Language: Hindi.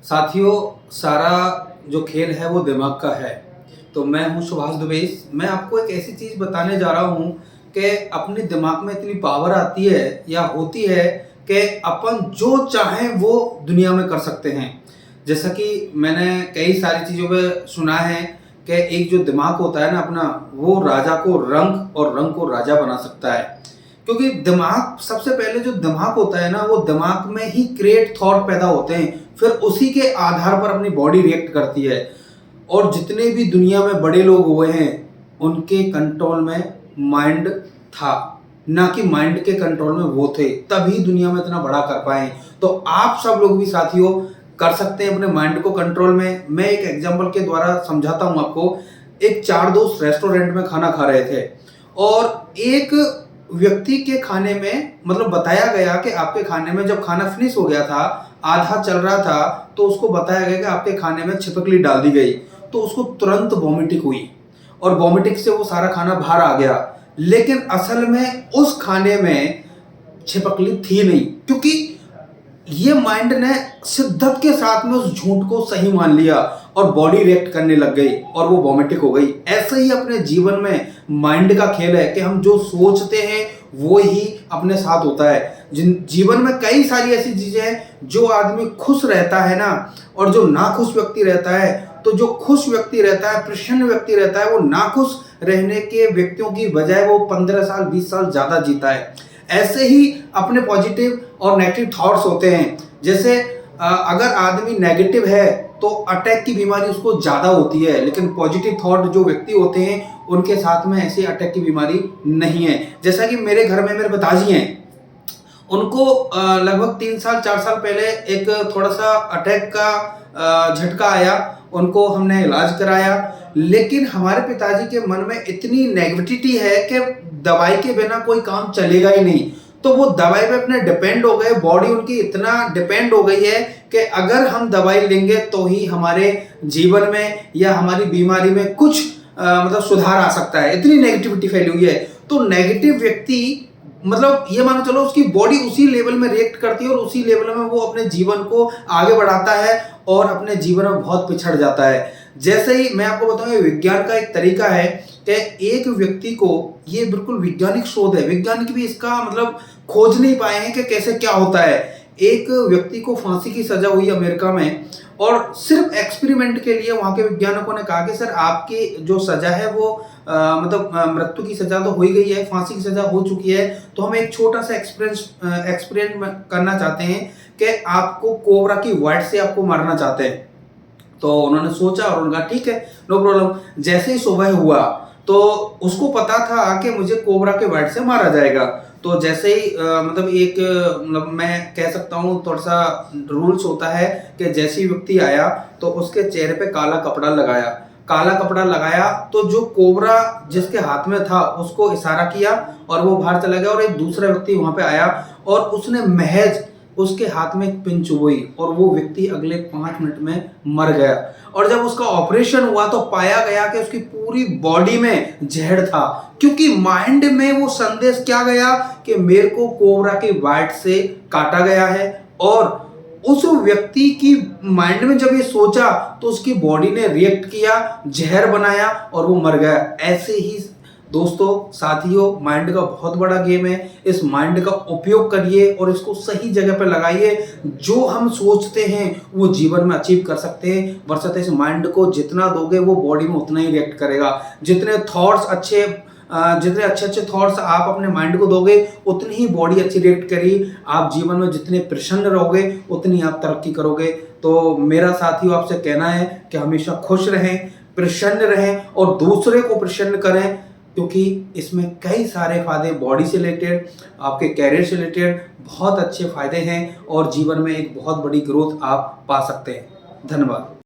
साथियों, सारा जो खेल है वो दिमाग का है। तो मैं हूँ सुभाष दुबे। मैं आपको एक ऐसी चीज़ बताने जा रहा हूँ कि अपने दिमाग में इतनी पावर आती है या होती है कि अपन जो चाहें वो दुनिया में कर सकते हैं। जैसा कि मैंने कई सारी चीज़ों में सुना है कि एक जो दिमाग होता है ना अपना, वो राजा को रंक और रंक को राजा बना सकता है। क्योंकि दिमाग, सबसे पहले जो दिमाग होता है ना, वो दिमाग में ही क्रिएट थॉट पैदा होते हैं, फिर उसी के आधार पर अपनी बॉडी रिएक्ट करती है। और जितने भी दुनिया में बड़े लोग हुए हैं, उनके कंट्रोल में माइंड था, ना कि माइंड के कंट्रोल में वो थे, तभी दुनिया में इतना बड़ा कर पाए। तो आप सब लोग भी साथियों कर सकते हैं अपने माइंड को कंट्रोल में। मैं एक एग्जांपल के द्वारा समझाता हूं आपको। एक चार दोस्त रेस्टोरेंट में खाना खा रहे थे और एक व्यक्ति के खाने में, मतलब बताया गया कि आपके खाने में जब खाना फिनिश हो गया था, आधा चल रहा था, तो उसको बताया गया कि आपके खाने में छिपकली डाल दी गई। तो उसको तुरंत वॉमिटिंग हुई और वॉमिटिंग से वो सारा खाना बाहर आ गया। लेकिन असल में उस खाने में छिपकली थी नहीं, क्योंकि ये माइंड ने शिद्दत के साथ में उस झूठ को सही मान लिया और बॉडी रिएक्ट करने लग गई और वो वॉमिटिंग हो गई। ऐसे ही अपने जीवन में माइंड का खेल है कि हम जो सोचते हैं वो ही अपने साथ होता है। जीवन में कई सारी ऐसी चीजें हैं, जो आदमी खुश रहता है ना, और जो नाखुश व्यक्ति रहता है, तो जो खुश व्यक्ति रहता है, प्रसन्न व्यक्ति रहता है, वो नाखुश रहने के व्यक्तियों की बजाय वो 15 साल 20 साल ज्यादा जीता है। ऐसे ही अपने पॉजिटिव और नेगेटिव थॉट्स होते हैं। जैसे अगर आदमी नेगेटिव है तो अटैक की बीमारी उसको ज्यादा होती है, लेकिन पॉजिटिव थॉट जो व्यक्ति होते हैं उनके साथ में ऐसी अटैक की बीमारी नहीं है। जैसा कि मेरे घर में मेरे पिताजी हैं, उनको लगभग 3 साल 4 साल पहले एक थोड़ा सा अटैक का झटका आया। उनको हमने इलाज कराया, लेकिन हमारे पिताजी के मन में इतनी नेगेटिविटी है कि दवाई के बिना कोई काम चलेगा ही नहीं। तो वो दवाई पे अपने डिपेंड हो गए, बॉडी उनकी इतना डिपेंड हो गई है कि अगर हम दवाई लेंगे तो ही हमारे जीवन में या हमारी बीमारी में कुछ मतलब सुधार आ सकता है। इतनी नेगेटिविटी फैली हुई है। तो नेगेटिव व्यक्ति, मतलब ये मानो चलो, उसकी बॉडी उसी लेवल में रिएक्ट करती है और उसी लेवल में वो अपने जीवन को आगे बढ़ाता है और अपने जीवन में बहुत पिछड़ जाता है। जैसे ही मैं आपको बताऊं, ये विज्ञान का एक तरीका है कि एक व्यक्ति को, ये बिल्कुल वैज्ञानिक शोध है, वैज्ञानिक भी इसका मतलब खोज नहीं पाए हैं कि कैसे क्या होता है। एक व्यक्ति को फांसी की सजा हुई अमेरिका में, और सिर्फ एक्सपेरिमेंट के लिए वहां के वैज्ञानिकों ने कहा कि सर, आपकी जो सजा है वो मतलब मृत्यु की सजा तो हो ही गई है, फांसी की सजा हो चुकी है, तो हम एक छोटा सा एक्सपेरिमेंट करना चाहते हैं कि आपको कोबरा की वाइट से आपको मारना चाहते हैं। तो उन्होंने सोचा और उन्होंने कहा ठीक है, नो प्रॉब्लम। जैसे ही सुबह हुआ तो उसको पता था कि मुझे कोबरा के वाइट से मारा जाएगा। तो जैसे ही मतलब एक मतलब मैं कह सकता हूँ थोड़ा सा रूल्स होता है कि जैसे ही व्यक्ति आया तो उसके चेहरे पे काला कपड़ा लगाया। काला कपड़ा लगाया तो जो कोबरा जिसके हाथ में था उसको इशारा किया और वो बाहर चला गया, और एक दूसरा व्यक्ति वहां पे आया और उसने महज उसके हाथ में एक पिन चुभोई और वो व्यक्ति अगले 5 मिनट में मर गया। और जब उसका ऑपरेशन हुआ तो पाया गया कि उसकी पूरी बॉडी में जहर था, क्योंकि माइंड में वो संदेश क्या गया कि मेरे को कोबरा के बाइट से काटा गया है। और उस व्यक्ति की माइंड में जब ये सोचा तो उसकी बॉडी ने रिएक्ट किया, जहर बनाया और वो मर गया। ऐसे ही दोस्तों, साथियों, माइंड का बहुत बड़ा गेम है। इस माइंड का उपयोग करिए और इसको सही जगह पर लगाइए। जो हम सोचते हैं वो जीवन में अचीव कर सकते हैं, बशर्ते इस माइंड को जितना दोगे वो बॉडी में उतना ही रिएक्ट करेगा। जितने अच्छे अच्छे थॉट्स आप अपने माइंड को दोगे, उतनी ही बॉडी अच्छी रिएक्ट करेगी। आप जीवन में जितने प्रसन्न रहोगे उतनी आप तरक्की करोगे। तो मेरा साथियों आपसे कहना है कि हमेशा खुश रहें, प्रसन्न रहें और दूसरे को प्रसन्न करें, क्योंकि इसमें कई सारे फायदे, बॉडी से रिलेटेड, आपके कैरियर से रिलेटेड बहुत अच्छे फायदे हैं और जीवन में एक बहुत बड़ी ग्रोथ आप पा सकते हैं। धन्यवाद।